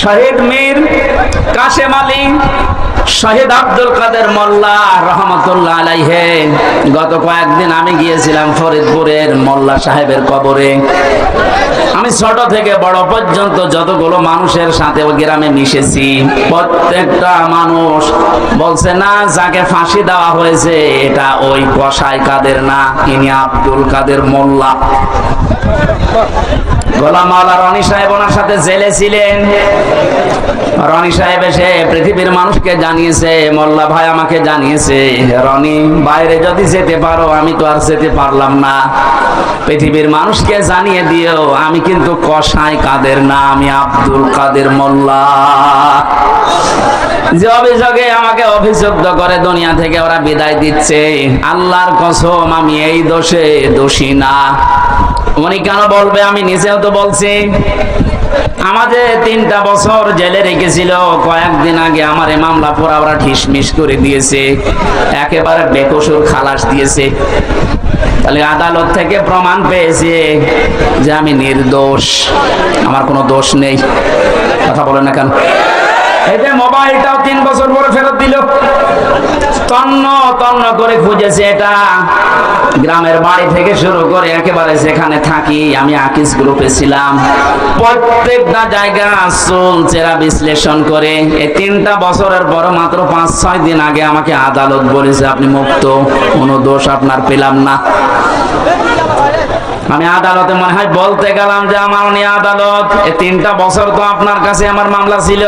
শহীদ মীর কাশেম আলী, শহীদ আব্দুল কাদের মোল্লা রহমতুল্লাহ আলাইহি। গত কয়েকদিন আমি গিয়েছিলাম ফরিদপুরের মোল্লা সাহেবের কবরে। আমি ছোট থেকে বড় পর্যন্ত যতগুলো মানুষের সাথে ওই গ্রামে মিশেছি, প্রত্যেকটা মানুষ বলছে না, যাকে ফাঁসি দেওয়া হয়েছে এটা ওই কসাই কাদের না, ইনি আব্দুল কাদের মোল্লা। গোলাম মাওলা রনি সাহেব ওনার সাথে জেলে ছিলেন। রনি সাহেব এসে পৃথিবীর মানুষকে জানিয়েছে, মোল্লা ভাই আমাকে জানিয়েছে, রনি বাইরে যদি যেতে পারো, আমি তো আর যেতে পারলাম না, পৃথিবীর মানুষকে জানিয়ে দিও আমি কিন্তু কসাই কাদের না, আমি আব্দুল কাদের মোল্লা। যে অভিযোগে আমাকে অভিযুক্ত করে দুনিয়া থেকে ওরা বিদায় দিচ্ছে, আল্লাহর কসম আমি এই দোষে দোষী না। উনি কেন বলবে, আমি নিজেও তো বলছি। আমাদের 3টা বছর জেলে রেখেছিল, কয়েকদিন আগে আমার এই মামলা পুরা ওরা ঠিসমিস করে দিয়েছে, একেবারে বেকসুর খালাস দিয়েছে। তাহলে আদালত থেকে প্রমাণ পেয়েছে যে আমি নির্দোষ, আমার কোনো দোষ নেই। কথা বলেন না কেন? এই যে মোবাইলটাও 3 বছর পরে ফেরত দিল, তন্ন তন্ন করে খুঁজেছে। এটা গ্রামের বাড়ি থেকে শুরু করে একেবারে যেখানে থাকি, আমি আকিস গ্রুপে ছিলাম, প্রত্যেকটা জায়গা চুল চেরা বিশ্লেষণ করে এই 3টা বছরের পর মাত্র 5-6 দিন আগে আমাকে আদালত বলেছে আপনি মুক্ত, কোনো দোষ আপনার পেলাম না। আমি আদালতে মনে হয় বলতে গেলাম যে আমার উনি আদালত, এই 3টা বছর তো আপনার কাছে আমার মামলা ছিল,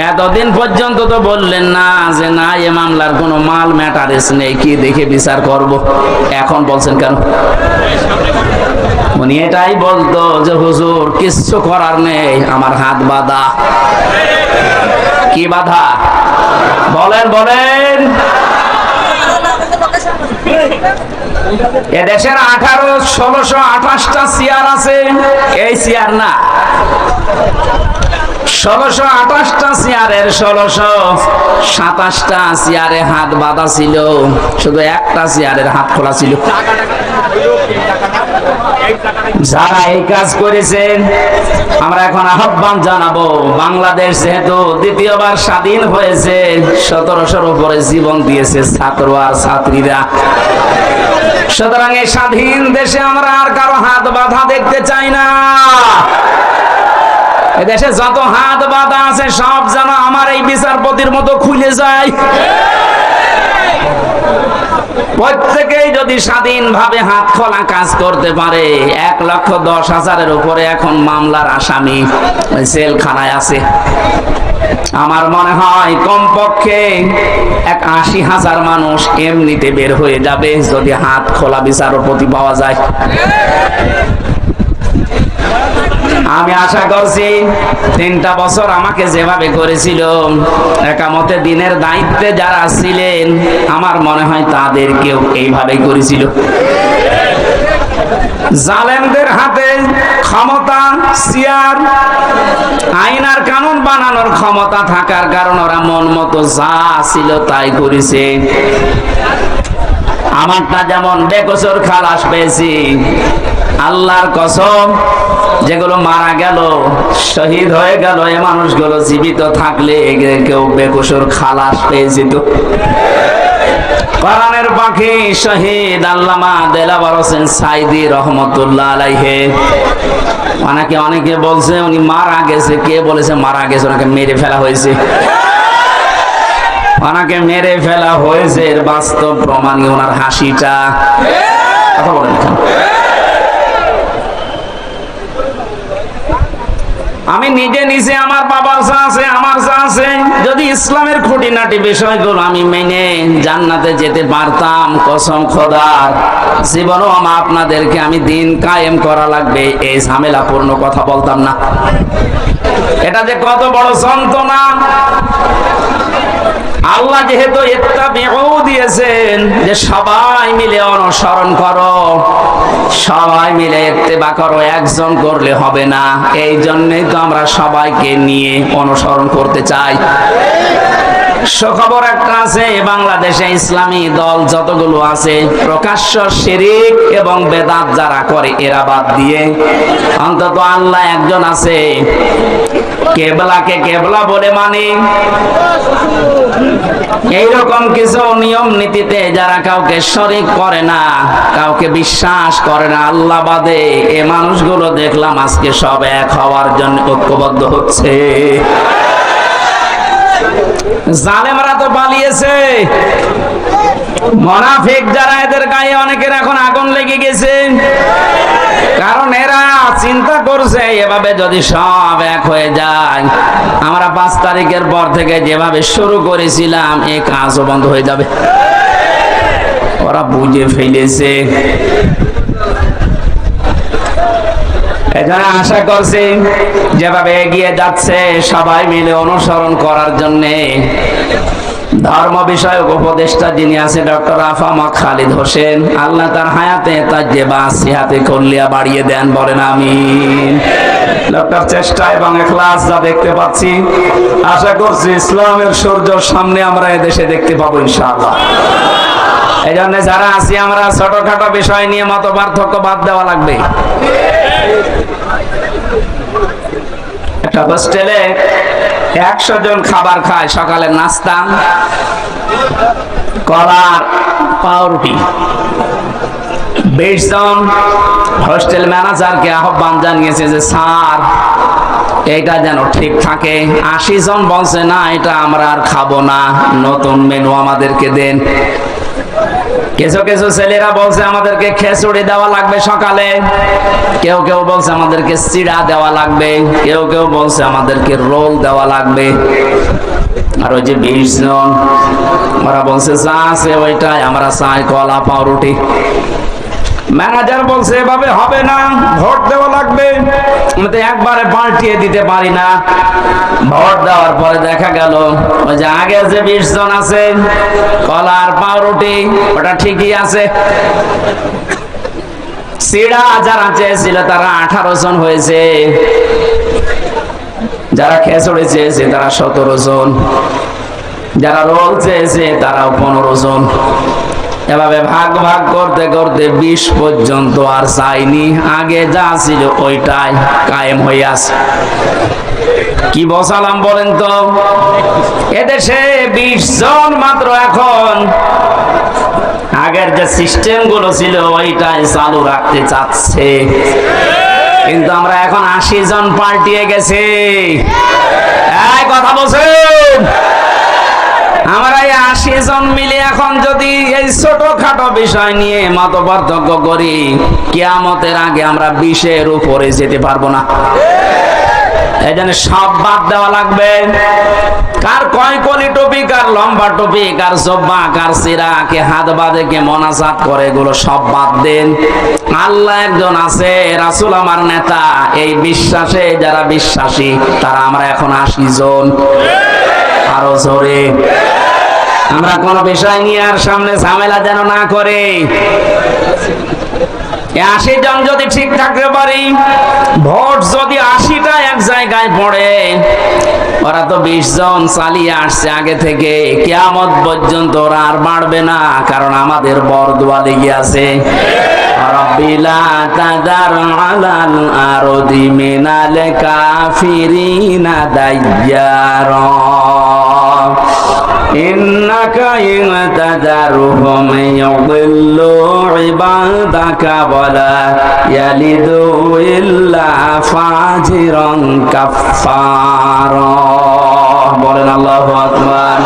এতদিন পর্যন্ত তো বললেন না যে না এ মামলার কোনো মাল ম্যাটারেস নেই, কি দেখে বিচার করব, এখন বলছেন কেন? উনি এটাই বলতো যে হুজুর কিচ্ছু করার নেই, আমার হাত বাঁধা। কি বাঁধা? বলেন বলেন। এদেশের 1628টা চেয়ার আছে, এই চেয়ার না, 1628টা চেয়ারের 1627টা চেয়ারে হাত বাঁধা ছিল, শুধু একটা চেয়ারের হাত খোলা ছিল। যারা এই কাজ করেছেন আমরা এখন আহ্বান জানাবো, বাংলাদেশ যেহেতু দ্বিতীয়বার স্বাধীন হয়েছে, 1700-র উপরে জীবন দিয়েছে ছাত্র আর ছাত্রীরা, সুতরাং এই স্বাধীন দেশে আমরা আর কারো হাত বাঁধা দেখতে চাই না। এদেশে যত হাত বাঁধা আছে সব যেন আমার এই বিচারপতির মতো খুলে যায়। প্রত্যেকেই যদি স্বাধীনভাবে হাত খোলা কাজ করতে পারে, 1,10,000-এর উপরে এখন মামলার আসামি জেলখানায় আছে। আমার মনে হয় কমপক্ষে 80,000 মানুষ এমনিতে বের হয়ে যাবে যদি হাত খোলা বিচারপতি পাওয়া যায়। আমি আশা করছি 3টা বছর আমাকে যেভাবে করেছিল, একামতে দিনের দায়িত্বে যারা ছিলেন আমার মনে হয় তাদেরকেও এইভাবেই করেছিল। জালেমদের হাতে ক্ষমতা, চেয়ার, আইন আর কানুন বানানোর ক্ষমতা থাকার কারণে ওরা মন মতো যা ছিল তাই করেছে। আমারটা যেমন বেকসুর খালাস পেয়েছি, আল্লাহর কসম যেগুলো মারা গেল, শহীদ হয়ে গেল, এই মানুষগুলো জীবিত থাকলে কেউ বেকসুর খালাস পেয়ে যেত। কোরআনের পাখি শহীদ আল্লামা দেলাওয়ার হোসেন সাইদি রহমতুল্লাহ আলাইহি, অনেকে বলছে উনি মারা গেছে, কে বলেছে মারা গেছে? ওনাকে মেরে ফেলা হয়েছে, ওনাকে মেরে ফেলা হয়েছে, এর বাস্তব প্রমাণ ওনার হাসিটা। কথা বলেন কেন? আমি নিজে আমার বাবার যা আছে, আমার যা আছে, যদি ইসলামের খুঁটিনাটি বিষয়গুলো আমি মেনে জান্নাতে যেতে পারতাম, কসম খোদার জীবনও আপনাদেরকে আমি দিন কায়েম করা লাগবে এই ঝামেলাপূর্ণ কথা বলতাম না। এটা যে কত বড় যন্ত্রণা! আল্লাহ যেহেতু ইত্তাবিউ দিয়েছেন যে সবাই মিলে অনুসরণ করো, সবাই মিলে ইত্তেবা করো, একজন করলে হবে না, এই জন্যই তো আমরা সবাইকে নিয়ে অনুসরণ করতে চাই। সুখবর একটা আছে, বাংলাদেশে ইসলামী দল যতগুলো আছে প্রকাশ্য শিরক এবং বেদাত যারা করে এরা বাদ দিয়ে অন্তত আল্লাহ একজন আছে, কেবলাকে কেবলা বলে মানে এইরকম কিছু নিয়ম নীতিতে যারা কাউকে শরীক করে না, কাউকে বিশ্বাস করে না আল্লাহ বাদে, এ মানুষগুলো দেখলাম আজকে সব এক হওয়ার জন্য ঐক্যবদ্ধ হচ্ছে। জালেমরা তো পালিয়েছে, মুনাফিক যারা এদের গায়ে অনেকের এখন আগুন লেগে গেছে, কারণ এরা চিন্তা করছে এভাবে যদি সব এক হয়ে যায়, আমরা 5 তারিখের পর থেকে যেভাবে শুরু করেছিলাম এই কাজও বন্ধ হয়ে যাবে। ওরা বুঝে ফেলেছে, এখানে আশা করছি যেভাবে এগিয়ে যাচ্ছে সবাই মিলে অনুসরণ করার জন্য ধর্ম বিষয়ক উপদেষ্টা যিনি আছে ডক্টর আফামা খালিদ হোসেন, আল্লাহ তার হায়াতে তার যে বাসিহাতে কল্লিয়া বাড়িয়ে দেন, বলেন আমিন। ডক্টর চেষ্টা এবং ইখলাস যা দেখতে পাচ্ছি, আশা করছি ইসলামের সূর্য সামনে আমরা এদেশে দেখতে পাবো ইনশাআল্লাহ। এই জন্য যারা আছি আমরা ছোটখাটো বিষয় নিয়ে মত পার্থক্য বাদ দেওয়া লাগবে। একটা হোস্টেলে 100 জন খাবার খায়, সকালের নাস্তা কলার পাউরুটি। 20 জন হোস্টেল ম্যানেজারকে আহ্বান জানিয়েছে যে স্যার এটা যেন ঠিক থাকে। 80 জন বলছে না এটা আমরা আর খাবো না, নতুন মেনু আমাদেরকে দেন। কিছু কিছু ছেলেরা বলছে আমাদেরকে খিচুড়ি দেওয়া লাগবে সকালে, কেউ কেউ বলছে আমাদেরকে চিড়া দেওয়া লাগবে, কেউ কেউ বলছে আমাদেরকে রোল দেওয়া লাগবে। আর ওই যে 20 জন ওরা বলছে যা আছে ওইটাই আমরা চাই, কলা পাউরুটি। ম্যানেজার বলছে এভাবে হবে না, ভোট দেওয়া লাগবে, আমি তো একবারে পাল্টিয়ে দিতে পারি না। ভোট দেওয়ার পরে দেখা গেল ওই যে আগে যে 20 জন আছে কলার পাউরুটি ওটা ঠিকই আছে, সিড়া যারা চেয়েছিল তারা 18 জন হয়েছে, যারা খিচুড়ি চেয়েছে তারা 17 জন, যারা রোল চেয়েছে তারাও 15 জন। এভাবে ভাগ ভাগ করতে করতে 20 পর্যন্ত আর চাইনি, আগে যা ছিল ওইটাই কায়েম হয়ে আছে। কি বসালাম বলেন তো, এদেশে 20 জন মাত্র এখন আগের যে সিস্টেম গুলো ছিল ওইটাই চালু রাখতে চাচ্ছে, কিন্তু আমরা এখন 80 জন পাল্টিয়ে গেছি। এই কথা বলছেন, আমরা এই 80 জন মিলে এখন যদি এই ছোটখাটো বিষয় নিয়ে মত পার্থক্য করি, কিয়ামতের আগে আমরা 20-এর উপরে যেতে পারবো না। এই জন্য সব বাদ দেওয়া লাগবে। কার কয় কলি টুপি, কার লম্বা টুপি, কার জব্বা, কার সিরা, কে হাত বাঁধে, কে মোনাজাত করে, এগুলো সব বাদ দেন। আল্লাহ একজন আছে, রাসূল আমার নেতা, এই বিশ্বাসে যারা বিশ্বাসী তারা আমরা এখন 80 জন। আরো জোরে, আমরা কোন বিষয় নিয়ে আর সামনে ঝামেলা যেন না করে। 80 জন যদি ঠিক থাকতে পারি, ভোট যদি 80টা এক জায়গায় পড়ে, ওরা তো 20 জন চালিয়ে আসছে আগে থেকে, কিয়ামত পর্যন্ত ওরা আর বাড়বে না, কারণ আমাদের বরদোয়া লেগে আছে। রাব্বিলা তাদার আলাল আরদি মিনাল কাফিরিনা দাইয়ারা ইন্নাকা ইনতাদারুহুম ইউদিল্লু ইবাদাকা ওয়ালা ইয়ালিদু ইল্লা ফাজিরান কাফফারা। বলেন আল্লাহু আকবার।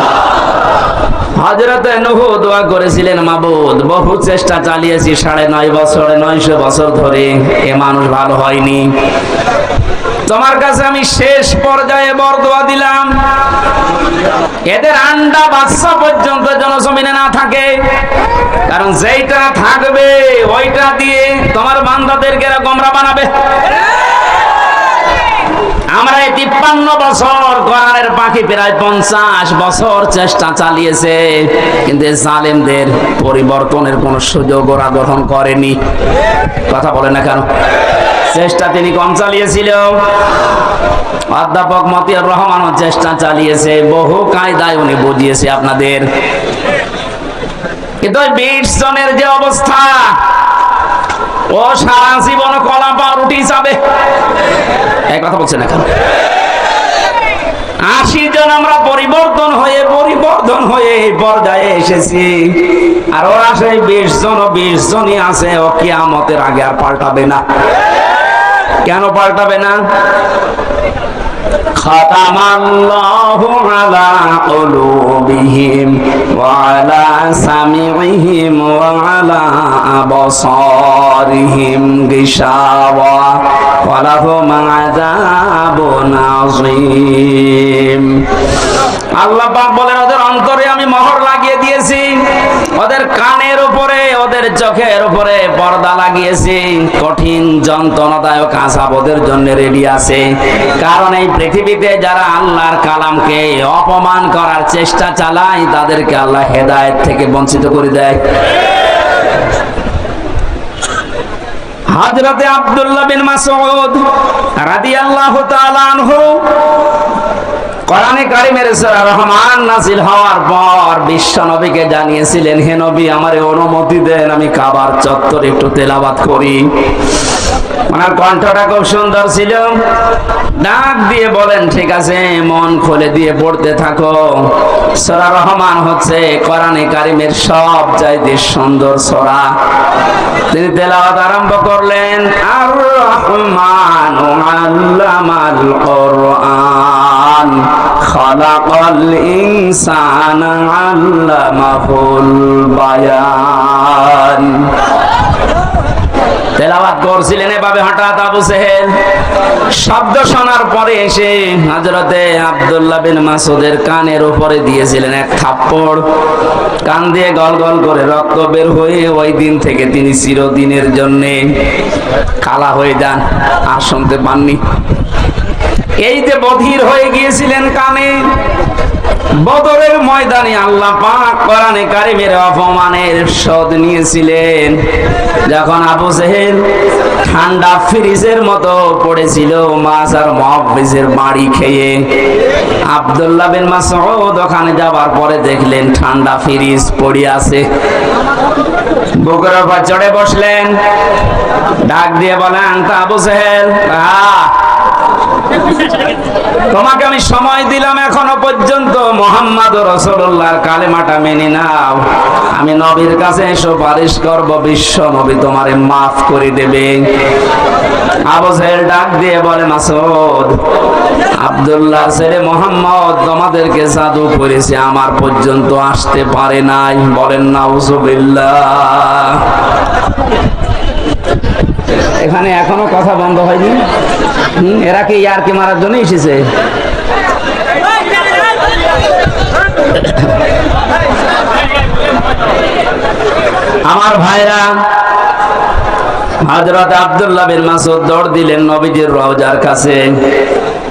হযরত নূহ দোয়া করেছিলেন, মাবুদ বহু চেষ্টা চালিয়েছি 9.5 বছর 900 বছর ধরে, এ মানুষ ভালো হয়নি, তোমার কাছে আমি শেষ পর্যায়ে বরদোয়া দিলাম, এদের আন্ডা বাচ্চা পর্যন্ত যেন জমিনে না থাকে, কারণ যেইটা থাকবে ওইটা দিয়ে তোমার বান্দাদেরকে গোমরা বানাবে। আমরা এই 53 বছর কোরআনের পাখি প্রায় 50 বছর চেষ্টা চালিয়েছে, কিন্তু জালেমদের পরিবর্তনের কোন সুযোগ ওরা গ্রহণ করেনি। কথা বলে না কেন? চেষ্টা তিনি কম চালিয়েছিল। অধ্যাপক মতিয়ার রহমানও চেষ্টা চালিয়েছে, বহু কায়দায় উনি বুঝিয়েছে আপনাদের। কিন্তু 20 জনের যে অবস্থা, ও সারা জীবন কলা পাউরুটি যাবে। এক কথা বলছেন এখন 80 জন আমরা পরিবর্তন হয়ে এই পর্যায়ে এসেছি, আর ওরা সেই 20 জনই আছে। ও কিয়ামতের আগে আর পাল্টাবে না। কেন পাল্টাবে না? খাতামাল্লাহু আলা কুলুবিহিম ওয়া আলা সামিইহিম ওয়া আলা আবসারিহিম গিশাওয়া ওয়া লাহুম আযাবুন আযীম। আল্লাহ পাক বলেন, ওদের অন্তরে আমি মোহর লাগিয়ে দিয়েছি, ওদের কানের উপরে, ওদের চোখের উপরে পর্দা লাগিয়েছি। কঠিন যন্ত্রণাদায়ক আযাব ওদের জন্য রেডি আছে। কারণ এই পৃথিবীতে যারা আল্লাহর কালামকে অপমান করার চেষ্টা চালায়, তাদেরকে আল্লাহ হেদায়েত থেকে বঞ্চিত করে দেয়। হযরতে আব্দুল্লাহ বিন মাসউদ রাদিয়াল্লাহু তাআলা আনহু কোরআনে কারিমের সূরা রহমান নাযিল হওয়ার পর বিশ্ব নবীকে জানিয়েছিলেন, হে নবী, আমারে অনুমতি দেন, আমি কাবার চত্বরে একটু তেলাওয়াত করি। ওনার কণ্ঠটা খুব সুন্দর ছিল। ডাক দিয়ে বলেন, ঠিক আছে, মন খুলে দিয়ে পড়তে থাকো। সূরা রহমান হচ্ছে কোরআনে কারিমের সবচাইতে সুন্দর সূরা। তিনি তেলাওয়াত আরম্ভ করলেন, আর রহমানু আল্লামাল কুরআন খালাকাল ইনসানা আল্লামাহুল বায়ান। তেলাওয়াত করছিলেন এভাবে, হঠাৎ আবু জেহেল শব্দ শোনার পরে এসে হযরতে আব্দুল্লাহ বিন মাসউদের কানের উপরে দিয়েছিলেন এক থাপ্পড়। কান দিয়ে গল গল করে রক্ত বের হয়ে ওই দিন থেকে তিনি চিরদিনের জন্য কালা হয়ে যান, আর শুনতে পাননি। এই যে বধির হয়ে গিয়েছিলেন কানে, বদরের ময়দানে আল্লাহ পাক কোরআনে কারিমের অপমানের শোধ নিয়েছিলেন। যখন আবু জেহেল ঠান্ডা ফ্রিজের মতো পড়েছিল মাছ আর মুহাফিজের বাড়ি খেয়ে, আব্দুল্লাহ বিন মাসউদ ওখানে যাবার পরে দেখলেন ঠান্ডা ফ্রিজ পড়ে আছে। বুকের উপর চড়ে বসলেন, ডাক দিয়ে বলেন, তা আবু জেহেল, তোমাকে আমি সময় দিলাম, এখনো পর্যন্ত মুহাম্মদুর রাসূলুল্লাহর কালেমাটা মেনে নাও। আমি নবীর কাছে সুপারিশ করব, বিশ্ব নবী তোমারে মাফ করে দেবে। আবু জেহেল ডাক দিয়ে বলে, মাসউদ, আব্দুল্লাহর ছেলে মুহাম্মদ তোমাদেরকে জাদু করেছে, আমার পর্যন্ত আসতে পারে নাই। বলেন নাউজুবিল্লাহ। এখানে এখনো কথা বন্ধ হয়নি। এরা কি ইয়ারকি মারার জন্য এসেছে? আমার ভাইরা, হযরত আব্দুল্লাহ বিন মাসউদ দৌড় দিলেন নবীজির রওজার কাছে।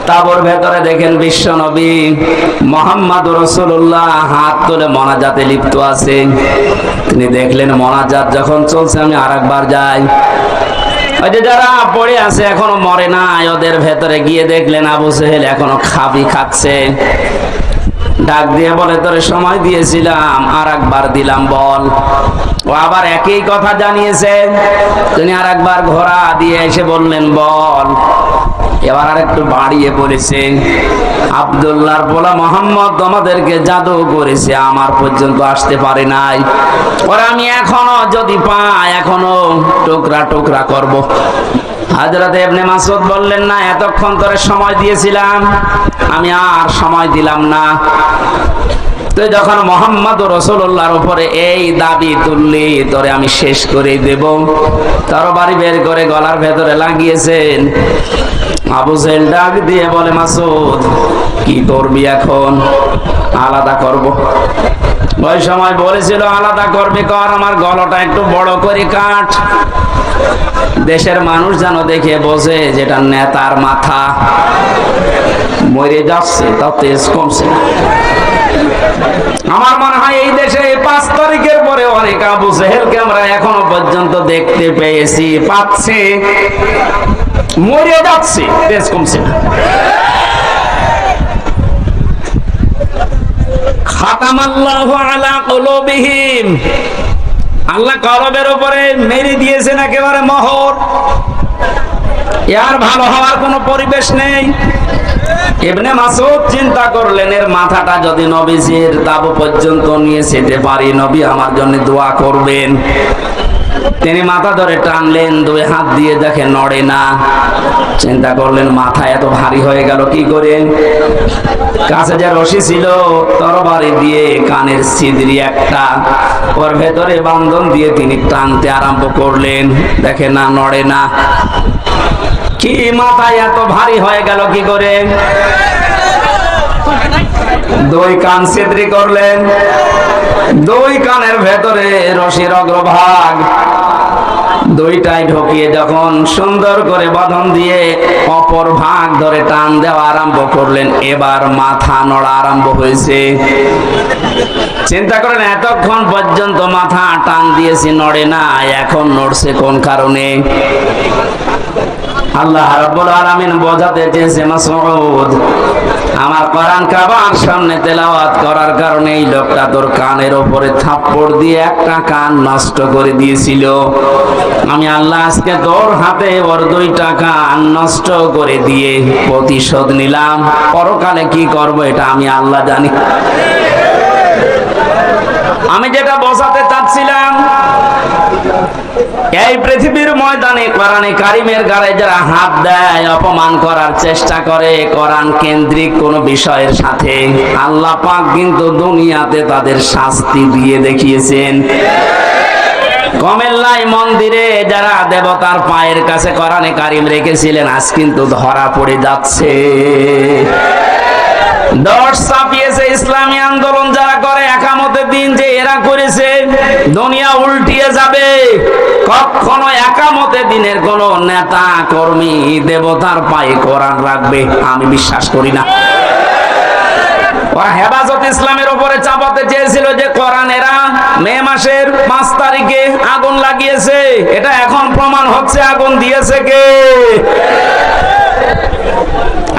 তাবর ভেতরে দেখেন বিশ্ব নবী মুহাম্মদুর রাসূলুল্লাহ হাত তুলে মোনাজাতে লিপ্ত আছে। তিনি দেখলেন মোনাজাত যখন চলছে, আমি আরেকবার যাই। ওই যে যারা পড়ে আছে এখনো মরে না, ওদের ভেতরে গিয়ে দেখলেন আবু জেহেল এখনো খাচ্ছে। ডাক দিয়ে বলে, তোরে সময় দিয়েছিলাম, আরেকবার দিলাম, বল। ও আবার একই কথা জানিয়েছে। তিনি আরেকবার ঘোড়া দিয়ে এসে বললেন, বল। এবার আর একটু বাড়িয়ে বলেছে, আব্দুল্লাহর পোলা মুহাম্মদ তোমাদেরকে জাদু করেছে, আমার পর্যন্ত আসতে পারে নাই। ওরা আমি এখনো যদি পাই, এখনো টুকরা টুকরা করব। হযরত ইবনে মাসউদ বললেন, না, এতক্ষণ তোরে সময় দিয়েছিলাম, আমি আর সময় দিলাম না। তুই যখন মুহাম্মদুর রাসূলুল্লাহর উপরে এই দাবি তুললি, তোরে আমি শেষ করে দেব। তরবারি বের করে গলার ভেতরে লাগিয়েছেন। আবু জেহেল ডাক দিয়ে বলে, মাসউদ, কি করবি এখন? আলাদা করব। ওই সময় বলেছিল, আলাদা করবি কর, আমার গলাটা একটু বড় করে কাট, দেশের মানুষ যেন দেখে বোঝে যেটা নেতার মাথা। মরে যাচ্ছে, তাও তেজ কমছে না। আমার মনে হয় এই দেশে 5 তারিখের পরে অনেক আবু জেহেলকে আমরা এখনো পর্যন্ত দেখতে পেয়েছি, পাচ্ছে, মরে যাচ্ছে, তেজ কমছে না। খাতামাল্লাহু আলা কুলুবিহিম, আল্লাহ কলবের উপরে মেরে দিয়েছেন একেবারে মোহর। এর ভালো হওয়ার কোনো পরিবেশ নেই। ইবনে মাসউদ চিন্তা করলেন, এর মাথাটা যদি নবীজির তাবু পর্যন্ত নিয়ে যেতে পারি, নবী আমার জন্য দোয়া করবেন। তিনি মাথা ধরে টানলেন, 2 হাত দিয়ে দেখে নড়ে না। চিন্তা করলেন মাথা এত ভারী হয়ে গেল কি করে। কাছে যে রশি ছিল, তরবারি দিয়ে কানের ছিদ্রি একটা, ওর ভেতরে বান্ধন দিয়ে তিনি টানতে আরম্ভ করলেন, দেখে না, নড়ে না। কি মাথায় এত ভারী হয়ে গেল কি করে? 2 কান ছিদ্রি করলেন, 2 কানের ভেতরে রশির অগ্রভাগ 2টাই ঢুকিয়ে যখন সুন্দর করে বাঁধন দিয়ে অপর ভাগ ধরে টান দেওয়া আরম্ভ করলেন, এবার মাথা নড়া আরম্ভ হয়েছে। চিন্তা করেন, এতক্ষণ পর্যন্ত মাথা টান দিয়েছি, নড়ে না, এখন নড়ছে কোন কারণে? আল্লাহ রাব্বুল আলামিন বোঝাতে চেয়েছে, মাসউদ, আমার কোরআন কাবার সামনে তেলাওয়াত করার কারণে এই লোকটা তোর কানের উপরে থাপ্পড় দিয়ে একটা কান নষ্ট করে দিয়েছিল। আমি আল্লাহ আজকে তোর হাতে ওর 2টা কান নষ্ট করে দিয়ে প্রতিশোধ নিলাম। পরকালে কি করব এটা আমি আল্লাহ জানি। আমি যেটা বোঝাতে চাচ্ছিলাম, এই পৃথিবীর ময়দানে কোরআনে কারিমের গায়ে যারা হাত দেয়, অপমান করার চেষ্টা করে কোরআন কেন্দ্রিক কোন বিষয়ের সাথে, আল্লাহ পাক কিন্তু দুনিয়াতে তাদের শাস্তি দিয়ে দেখিয়েছেন। কুমিল্লায় মন্দিরে যারা দেবতার পায়ের কাছে কোরআনে কারিম রেখেছিলেন, আজ কিন্তু ধরা পড়ে যাচ্ছে। দশ ছাপিয়েছে ইসলামী আন্দোলন যারা করে, একামতের দিন যে এরা করেছে, দুনিয়া উল্টিয়ে যাবে। কখনো একামতের দিনের কোন নেতা কর্মী দেবতার পায়ে কোরআন রাখবে আমি বিশ্বাস করি না। ওরা হেফাজত ইসলামের উপরে চাপাতে চেয়েছিল যে কোরআন এরা মে মাসের 5 তারিখে আগুন লাগিয়েছে, এটা এখন প্রমাণ হচ্ছে আগুন দিয়েছে কে?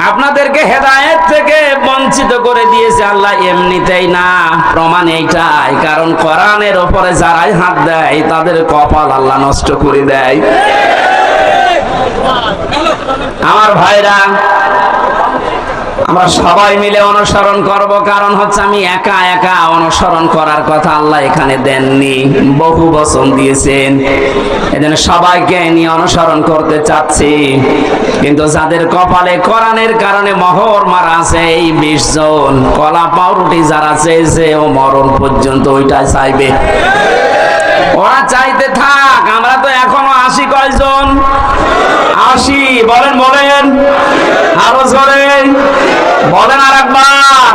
আপনাদেরকে হেদায়েত থেকে বঞ্চিত করে দিয়েছে আল্লাহ এমনিতেই না, প্রমাণ এইটাই। কারণ কোরআনের উপরে যারাই হাত দেয় তাদের কপাল আল্লাহ নষ্ট করে দেয়। আমার ভাইরা, আমরা সবাই মিলে অনুসরণ করব, কারণ হচ্ছে আমি একা একা অনুসরণ করার কথা আল্লাহ এখানে দেননি, বহু বচন দিয়েছেন। এজন্য সবাইকে নিয়ে অনুসরণ করতে চাচ্ছি। কিন্তু যাদের কপালে কোরআনের কারণে মোহর মারা আছে, এই 20 জন কলা পাউরুটি যারা চেয়েছে ও মরণ পর্যন্ত ওইটাই চাইবে। ওরা চাইতে থাক, আমরা তো এখনো 80 কয়জন? 80 বলেন, বলেন আরো জোরে বলেন আর একবার।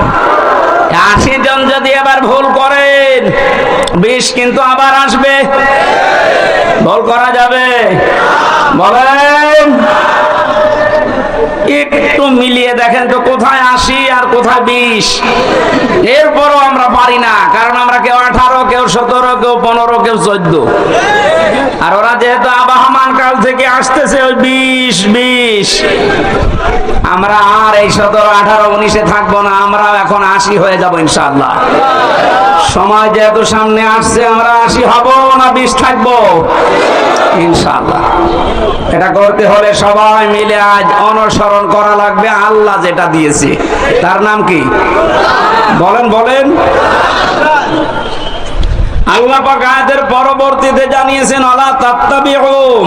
80 জন যদি এবার ভুল করেন, 20 কিন্তু আবার আসবে। ভুল করা যাবে? বলেন, একটু মিলিয়ে দেখেন তো কোথায় 80 আর কোথায় 20। এরপরও আমরা পারি না, কারণ আমরা কেউ 18, কেউ 17, কেউ 15, কেউ 14। আর ওরা যেহেতু আবাহমান কাল থেকে আসতেছে ওই 20। আমরা আর এই 17, 18, 19-এ থাকবো না, আমরা এখন 80 হয়ে যাবো ইনশাআল্লাহ। সময় যেহেতু সামনে আসছে, আমরা 80 হব না 20 থাকবো ইনশাআল্লাহ। এটা করতে হলে সবাই মিলে আজ অনুসরণ করা লাগবে আল্লাহ যেটা দিয়েছে। তার নাম কি? বলেন, বলেন। আল্লাহ পাক আয়াতের পরবর্তীতে জানিয়েছেন, আলা তাত্তাবিউ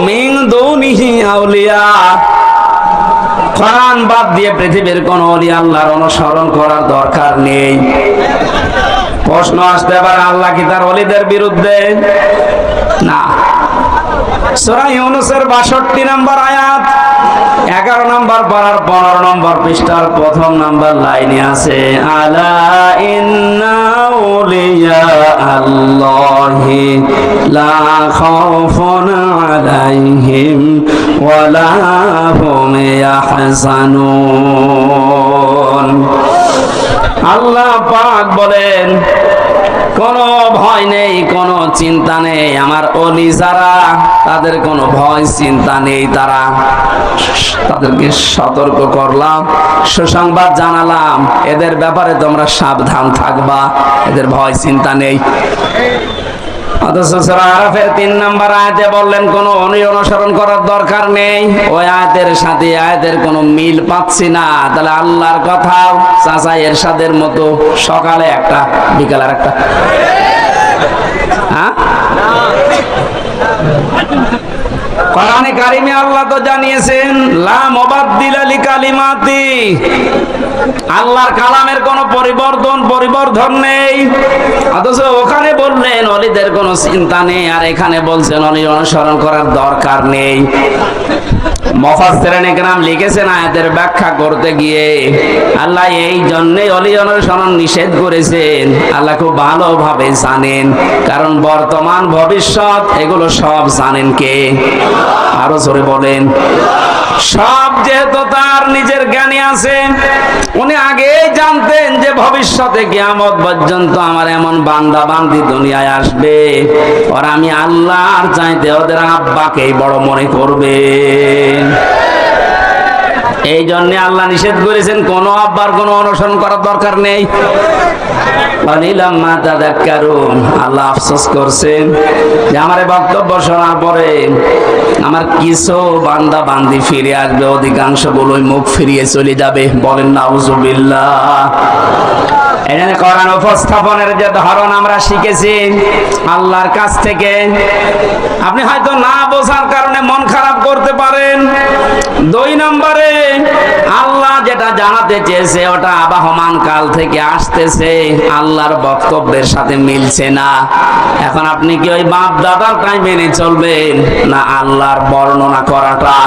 মিন দুনিহি আউলিয়া। কোরআন বাদ দিয়ে পৃথিবীর কোন ওলি আল্লাহর অনুসরণ করার দরকার নেই। প্রশ্ন আসতে পারে, আল্লাহ কি তার ওলিদের বিরুদ্ধে? না। সূরা ইউনূসের 62 নম্বর আয়াত, 11 নম্বর পারার 15 নম্বর পৃষ্ঠার 1 নম্বর লাইনে আছে, আলা ইন্না আউলিয়া আল্লাহি লা খাউফুন আলাইহিম ওয়ালা হুম ইয়াহজানুন। আল্লাহ পাক বলেন কোনো ভয় নেই, কোনো চিন্তা নেই। আমার ওলি যারা, তাদের কোনো ভয় চিন্তা নেই। তাদেরকে সতর্ক করলাম, সুসংবাদ জানালাম, এদের ব্যাপারে তোমরা সাবধান থাকবা, এদের ভয় চিন্তা নেই। অথচ সূরা আরাফের 3 নম্বর আয়াতে বললেন কোনো অনুসরণ করার দরকার নেই। ওই আয়াতের সাথে আয়াতের কোনো মিল পাচ্ছি না। তাহলে আল্লাহর কথাও চাচা এরশাদের মতো, সকালে একটা বিকালের একটা। হ্যাঁ, কোরআনে কারিমে আল্লাহ তো জানিয়েছেন লা মুবাদদিলা লিকালিমাতি, আল্লাহর কালামের কোনো পরিবর্ধন নেই। অথচ ওখানে বললেন ওলিদের কোনো চিন্তা নেই, আর এখানে বলছেন ওলি অনুসরণ করার দরকার নেই। মুফাসসিরিন ইকরাম লিখেছেন আয়াতের ব্যাখ্যা করতে গিয়ে আল্লাহ এই জন্যই ওলি অনুসরণ নিষেধ করেছেন। আল্লাহ খুব ভালোভাবে জানেন, কারণ বর্তমান ভবিষ্যৎ এগুলো সব জানেন কে? আরো জোরে বলেন। সব যেহেতু তার নিজের জ্ঞানে আছে, উনি আগেই জানতেন যে ভবিষ্যতে কিয়ামত পর্যন্ত আমার এমন বান্দা বান্দি দুনিয়ায় আসবে, আর আমি আল্লাহর চাইতে ওদের আব্বাকেই বড় মনে করবে। এই জন্য আল্লাহ নিষেধ করেছেন কোন আব্বার কোনো অনুসরণ করার দরকার নেই। আল্লাহ আফসোস করছেন যে আমার বক্তব্য শোনার পরে আমার কিছু বান্দা বান্দি ফিরে আসবে, অধিকাংশ গুলোই মুখ ফিরিয়ে চলে যাবে। বলেন নাউজুবিল্লাহ। এখানে কোরআন উপস্থাপনের যে ধরন আমরা শিখেছি আল্লাহর কাছ থেকে, আপনি হয়তো না বোঝার কারণে মন খারাপ করতে পারেন। 2 নম্বরে আল্লাহ যেটা জানাতে চেয়েছে ওটা আবাহমান কাল থেকে আসতেছে, আল্লাহর বক্তব্যের সাথে মিলছে না। এখন আপনি কি ওই বাপ দাদাটাই মেনে চলবেন, না আল্লাহর বর্ণনা করাটা?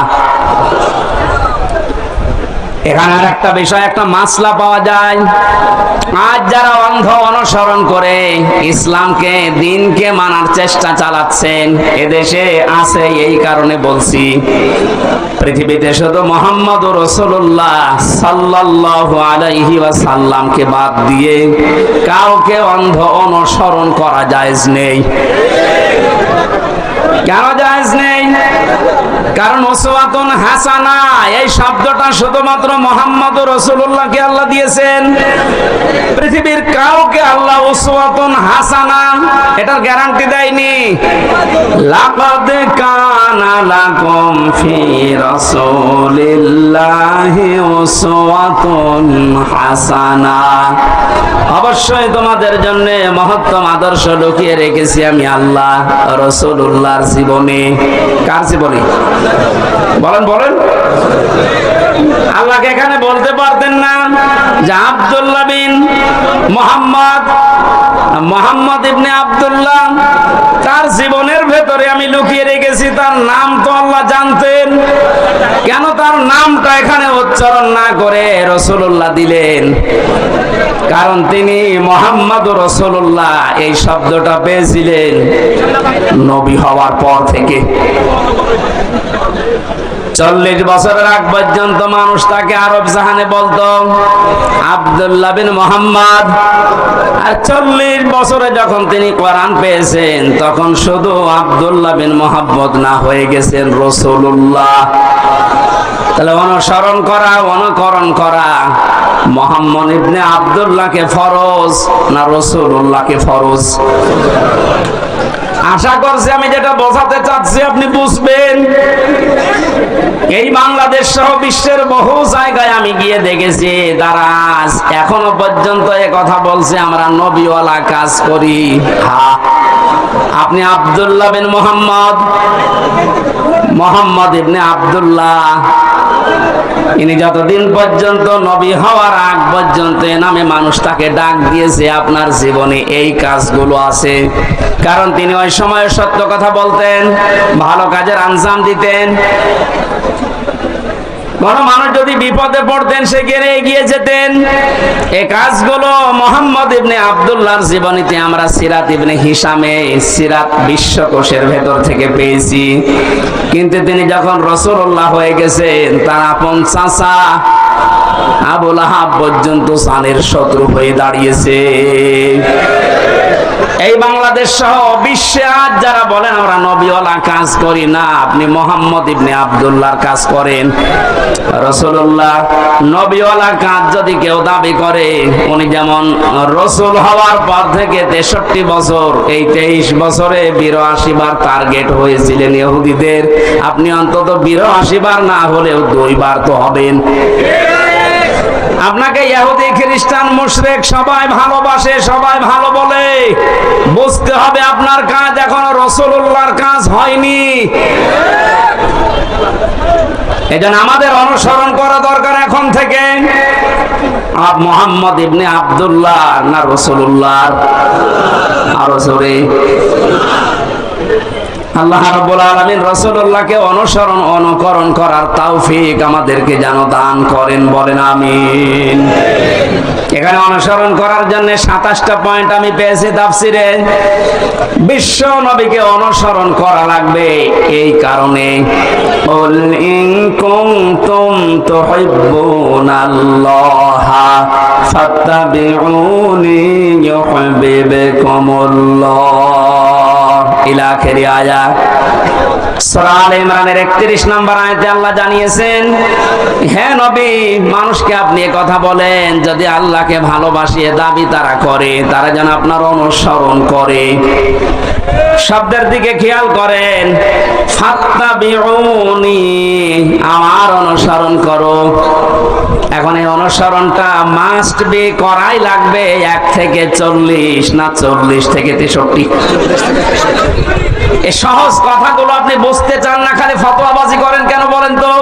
এখানে আর একটা বিষয়, একটা মাসলা পাওয়া যায়। আজ যারা অন্ধ অনুসরণ করে ইসলামকে, দিনকে মানার চেষ্টা চালাচ্ছেন, এদেশে আছে। এই কারণে বলছি, পৃথিবীতে শুধু মুহাম্মদুর রাসূলুল্লাহ সাল্লাল্লাহু আলাইহি ওয়াসাল্লামকে বাদ দিয়ে কাউকে অন্ধ অনুসরণ করা জায়েজ নেই। কেন জায়েজ নেই? কারণ উসওয়াতুন হাসানা এই শব্দটা শুধুমাত্র মুহাম্মদুর রাসূলুল্লাহকে আল্লাহ দিয়েছেন। পৃথিবীর কাউকে আল্লাহ উসওয়াতুন হাসানা এটার গ্যারান্টি দেয়নি। লাকাদ কানা লাকুম ফি রাসূলিল্লাহি উসওয়াতুন হাসানা, অবশ্যই তোমাদের জন্য মহত্তম আদর্শ লুকিয়ে রেখেছি আমি আল্লাহ রাসূলুল্লাহর জীবনে। কার জীবনে? বলেন। আল্লাহকে এখানে বলতে পারতেন না যে আব্দুল্লাহ বিন মোহাম্মদ ইবনে আব্দুল্লাহ, তার জীবনের ভেতরে আমি লুকিয়ে রেখেছি। তার নাম তো আল্লাহ জানতেন, কেন তার নামটা এখানে উচ্চারণ না করে রাসূলুল্লাহ দিলেন? কারণ তিনি মুহাম্মদুর রাসূলুল্লাহ এই শব্দটা পেয়েছিলেন নবী হওয়ার পর থেকে। 40 বছরের আগ পর্যন্ত মানুষ তাকে আরব জাহানে বলতো আব্দুল্লাহ বিন মুহাম্মদ। আর 40 বছরে যখন তিনি কোরআন পেয়েছেন তখন শুধু আব্দুল্লাহ বিন মুহাম্মদ না, হয়ে গেছেন রাসূলুল্লাহ। তাহলে অনুসরণ করা, অনুকরণ করা মুহাম্মদ ইবনে আব্দুল্লাহকে ফরজ না রাসূলুল্লাহকে ফরজ? আশা করছি আমি যেটা বোঝাতে চাচ্ছি আপনি বুঝবেন। এই বাংলাদেশ সহ বিশ্বের বহু জায়গায় আমি গিয়ে দেখেছি তারা এখনো পর্যন্ত এ কথা বলছে আমরা নবীওয়ালা কাজ করি। হ্যাঁ, আপনি আব্দুল্লাহ বিন মোহাম্মদ ইবনে আব্দুল্লাহ, ইনি যতদিন পর্যন্ত নবী হওয়ার আগ পর্যন্ত নামে মানুষ তাকে ডাক দিয়েছে, আপনার জীবনে এই কাজগুলো আছে। কারণ তিনি ওই সময় সত্য কথা বলতেন, ভালো কাজের আঞ্জাম দিতেন। কোন মানুষ যদি বিপদে পড়তেন সে গেলে এগিয়ে যেতেন। এই কাজগুলো মুহাম্মদ ইবনে আব্দুল্লাহর জীবনীতে আমরা সিরাত ইবনে হিশামে সিরাত বিশ্বকোষের ভেতর থেকে পেয়েছি। কিন্তু তিনি যখন রাসূলুল্লাহ হয়ে গেছেন তার আপন চাচা আবুল আহাব পর্যন্ত সানের শত্রু হয়ে দাঁড়িয়েছে। এই বাংলাদেশ সহ বিশ্বে আজ যারা বলেন আমরা নবীওয়ালা কাজ করি না, আপনি মোহাম্মদ ইবনে আব্দুল্লাহর কাজ করেন। রাসূলুল্লাহ নবীওয়ালা কাজ যদি কেউ দাবি করে, উনি যেমন রাসূল হওয়ার পর থেকে 63 বছর, এই 23 বছরে 82 বার টার্গেট হয়েছিলেন ইহুদিদের, আপনি অন্তত 82 বার না হলেও 2 বার তো হবেন। আপনাকে ইহুদি খ্রিস্টান মুশরিক সবাই ভালোবাসে, সবাই ভালো বলে, বুঝতে হবে আপনার কাজ এখনো রাসূলুল্লাহর কাজ হয়নি। এজন্য আমাদের অনুসরণ করা দরকার এখন থেকে। মুহাম্মদ ইবনে আব্দুল্লাহ না রাসূলুল্লাহ? আরো জোরে। আল্লাহ রাব্বুল আলামিন রাসূলুল্লাহকে অনুকরণ করার তৌফিক আমাদেরকে যেন দান করেন, বলেন আমিন। এখানে অনুসরণ করার জন্য 27টা পয়েন্ট আমি পেয়েছি তাফসিরে। বিশ্ব নবীকে অনুসরণ করা লাগবে এই কারণে, কুল ইন কুনতুম তুহিব্বুনাল্লাহা ফাত্তাবিউনি ইউহিব্বুকুমুল্লাহ ইলা আখিরি আয়াত। সূরা আলে ইমরানের 31 নম্বর আয়াতে আল্লাহ জানিয়েছেন, হে নবী, মানুষকে আপনি কথা বলেন যদি আল্লাহকে ভালোবাসিয়ে দাবি তারা করে, তারা যেন আপনার অনুসরণ করে। শব্দের দিকে খেয়াল করেন, ফাত্তাবিউনি, আমার অনুসরণ করো। এখন এই অনুসরণটা মাস্ট বি, করাই লাগবে 1 থেকে 40 না 40 থেকে 63। এই সহজ কথাগুলো আপনি বুঝতে চান না, খালি ফতোয়াবাজি করেন কেন বলেন তো?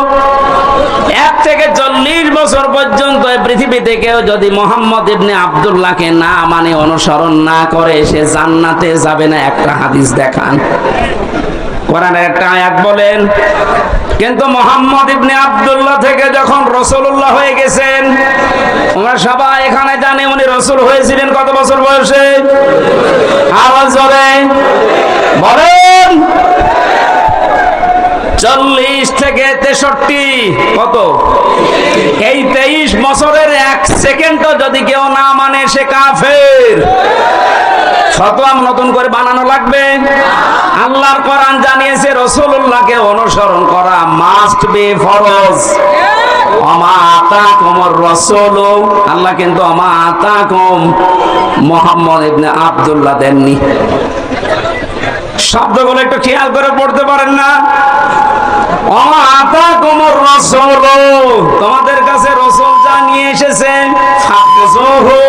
1 থেকে 40 বছর পর্যন্ত এই পৃথিবীতে কেউ যদি মুহাম্মদ ইবনে আব্দুল্লাহকে না মানে, অনুসরণ না করে, সে জান্নাতে যাবে না। একটা হাদিস দেখান, কোরআনের একটা আয়াত বলেন। কিন্তু মুহাম্মদ ইবনে আব্দুল্লাহ থেকে যখন রাসূলুল্লাহ হয়ে গেছেন, আমরা সবাই এখানে জানি উনি রাসূল হয়েছিলেন কত বছর বয়সে? আওয়াজ জোরে বলেন। 40 থেকে 63, কত? এই 23 বছরের 1 সেকেন্ডও যদি কেউ না মানে, সে কাফের। ফতোয়া নতুন করে বানানো লাগবে? আল্লাহর কোরআন জানিয়েছে রাসূলুল্লাহকে অনুসরণ করা মাস্ট বি, ফরজ। ওমা আতাকুমুর রাসূল, আল্লাহ কিন্তু ওমা আতাকুম মুহাম্মদ ইবনে আব্দুল্লাহ দেননি। শব্দগুলো একটু খেয়াল করে পড়তে পারেন না? ওমা আতাকুমুর রাসূল, তোমাদের কাছে রাসূল যা নিয়ে এসেছে, ফাখযুহু,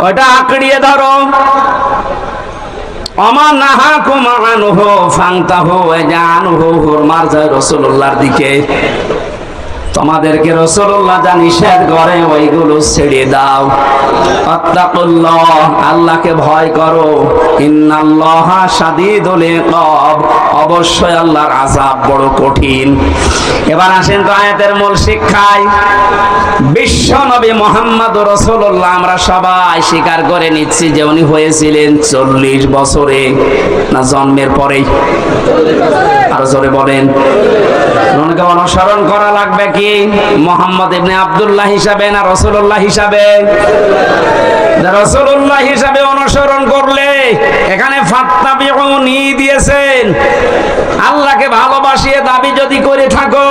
ওটা আঁকড়িয়ে ধরো। ওমা নাহাকুম আনহু ফান্তাহু, জানহু, হুরমার যায় রাসূলুল্লাহর দিকে। তোমাদেরকে রাসূলুল্লাহ যা নিষেধ করে ওইগুলো ছেড়ে দাও। আত্তাকুল্লাহ, আল্লাহকে ভয় করো। ইন্নাল্লাহা শাদীদুল ইকাব, অবশ্যই আল্লাহর আযাব বড় কঠিন। এবার আসেন তো আয়াতের মূল শিক্ষায়। বিশ্ব নবী মুহাম্মদুর রাসূলুল্লাহ আমরা সবাই স্বীকার করে নিচ্ছি যে উনি হয়েছিলেন 40 বছরে, না জন্মের পরেই? আরো জোরে বলেন। ওনাকে অনুসরণ করা লাগবে কি মুহাম্মদ ইবনে আব্দুল্লাহ হিসাবে না রাসূলুল্লাহ হিসাবে? রাসূলুল্লাহ হিসাবে অনুসরণ করলে এখানে ফাত্তাবিউনি দিয়েছেন। আল্লাহকে ভালোবাসিয়ে দাবি যদি করে থাকো,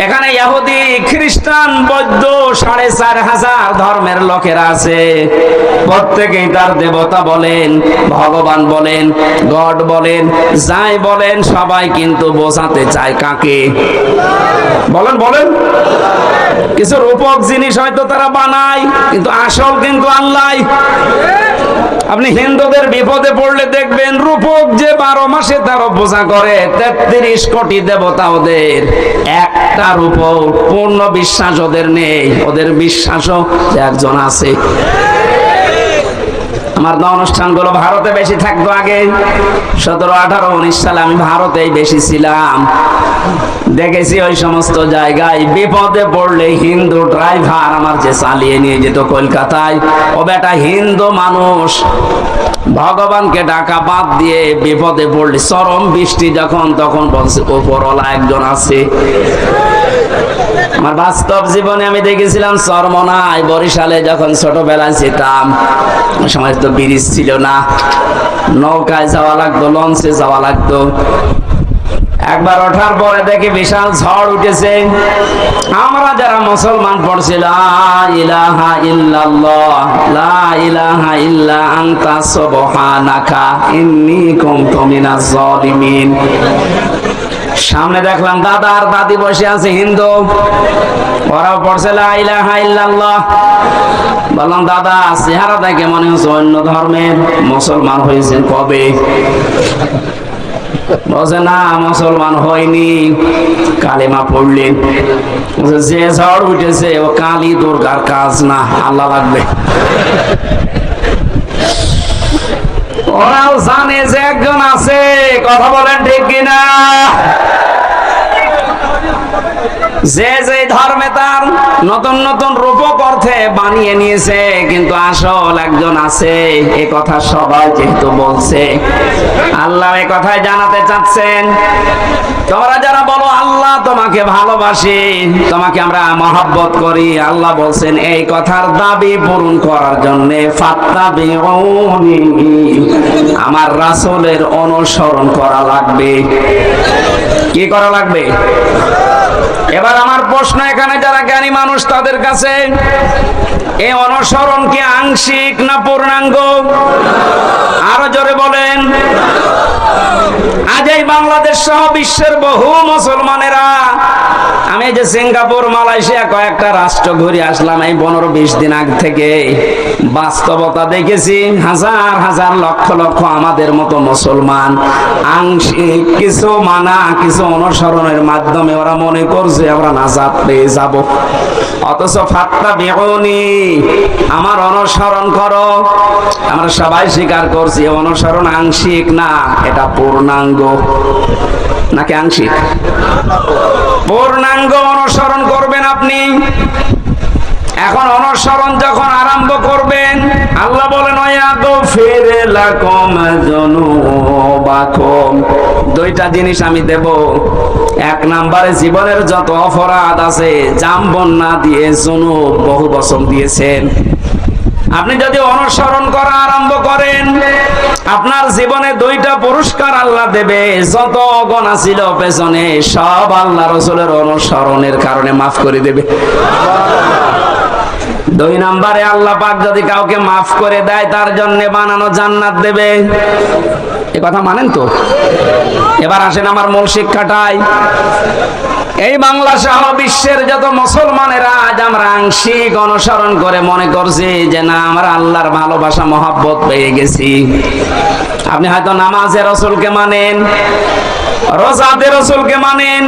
এখানে ইহুদি খ্রিস্টান বৌদ্ধ 4500 ধর্মের লোকেরা আছে, প্রত্যেকেই তার দেবতা বলেন, ভগবান বলেন, গড বলেন, যাই বলেন, সবাই কিন্তু বোঝাতে চায় কাকে? বলেন বলেন। কিছু রূপক জিনিস হয়তো তারা বানায়, কিন্তু আসল কিন্তু আল্লাহ। আপনি হিন্দুদের বিপদে পড়লে দেখবেন রূপক যে 12 মাসে 13 পূজা করে, 33 কোটি দেবতা ওদের, একটা রূপক পূর্ণ বিশ্বাস ওদের নেই। ওদের বিশ্বাসও যে একজন আছে। আমার তো অনুষ্ঠানগুলো ভারতে বেশি থাকতো আগে, 17, 18, 19 সালে আমি ভারতেই বেশি ছিলাম। দেখেছি ওই সমস্ত জায়গায় বিপদে পড়লে হিন্দু ড্রাইভার আমার যে চালিয়ে নিয়ে যেত কলকাতায়, ও বেটা হিন্দু মানুষ, ভগবানকে ডাকা বাদ দিয়ে বিপদে পড়লে, চরম বৃষ্টি যখন, তখন বলছে উপরওয়ালা একজন আছে। আমার বাস্তব জীবনে আমি দেখেছিলাম চরমনায়, বরিশালে যখন ছোটবেলায় যেতাম, ওই সময় তো ব্রিজ ছিল না, নৌকায় যাওয়া লাগতো, লঞ্চে যাওয়া লাগতো। একবার ওঠার পরে দেখি বিশাল ঝড় উঠেছে। আমরা যারা মুসলমান পড়ছি লা ইলাহা ইল্লাল্লাহ লা ইলাহা ইল্লা আনতা সুবহানাকা ইন্নী কুনতু মিনাজ জালিমিন। সামনে দেখলাম দাদা আর দাদি বসে আছে হিন্দু, ওরাও পড়ছে লা ইলাহা ইল্লাল্লাহ। বললাম দাদা চেহারা দেখে মনে হচ্ছে অন্য ধর্মের, মুসলমান হয়েছেন কবে? বলছে না মুসলমান হয়নি, কালেমা পড়লেন। যে ঝড় উঠেছে ও কালী দুর্গার কাজ না, আল্লাহ লাগবে। ওরাও জানে যে একজন আছে, কথা বলেন ঠিক কিনা? যে যে ধর্মে তার নতুন নতুন রূপক অর্থে বানিয়ে নিয়েছে, কিন্তু আসল একজন আছে, এ কথা সবাই যেহেতু বলছে, আল্লাহ এ কথাই জানাতে চাচ্ছেন। তোমরা যারা বলো আল্লাহ তোমাকে ভালোবাসে, তোমাকে আমরা মহব্বত করি, আল্লাহ বলছেন এই কথার দাবি পূরণ করার জন্য ফাত্তাবিউনি, আমার রাসূলের অনুসরণ করা লাগবে। কি করা লাগবে? এবার আমার প্রশ্ন এখানে যারা জ্ঞানী মানুষ তাদের কাছে, এই অনুসরণ কি আংশিক না পূর্ণাঙ্গ? আরো জোরে বলেন। আজ এই বাংলাদেশ সহ বিশ্বের বহু মুসলমানেরা, আমি যে সিঙ্গাপুর মালয়েশিয়া কয়েকটা রাষ্ট্র ঘুরে আসলাম এই 15-20 দিন আগ থেকে, বাস্তবতা দেখেছি হাজার হাজার লক্ষ লক্ষ আমাদের মতো মুসলমান আংশিক কিছু মানা কিছু অনুসরণের মাধ্যমে ওরা মনে করছে আমরা নাজাত পেয়ে যাব। অথচ ফাত্তাবিউনি, আমার অনুসরণ করো। আমরা সবাই স্বীকার করছি অনুসরণ আংশিক না, এটা পূর্ণাঙ্গ। নাকি আংশিক? পূর্ণাঙ্গ অনুসরণ করবেন আপনি। এখন অনুসরণ যখন আরম্ভ করবেন, আল্লাহ বলেন ওয়াগফির লাকুম যুনুবাকুম, দুইটা জিনিস আমি দেব। এক নম্বরে জীবনের যত অপরাধ আছে, জামবন্যা দিয়ে যুনুব বহু বছর দিয়েছেন, আপনি যদি অনুসরণ করা আরম্ভ করেন, আপনার জীবনে দুইটা পুরস্কার আল্লাহ দেবে। যত গুনাহ ছিল পেছনে সব আল্লাহ রাসূলের অনুসরণের কারণে মাফ করে দেবে। দুই নম্বরে আল্লাহ পাক যদি কাউকে মাফ করে দেয়, তার জন্য বানানো জান্নাত দেবে। এই কথা মানেন তো? এবার আসেন আমার মূল শিক্ষাটাই। এই বাংলা সহ বিশ্বের যত মুসলমানেরা আজ আমরা আংশিক অনুসরণ করে মনে করছি যে না আমরা আল্লাহর ভালোবাসা মহব্বত পেয়ে গেছি। আপনি হয়তো নামাজে রাসূলকে মানেন, রোজাতে রাসূলকে মানেন,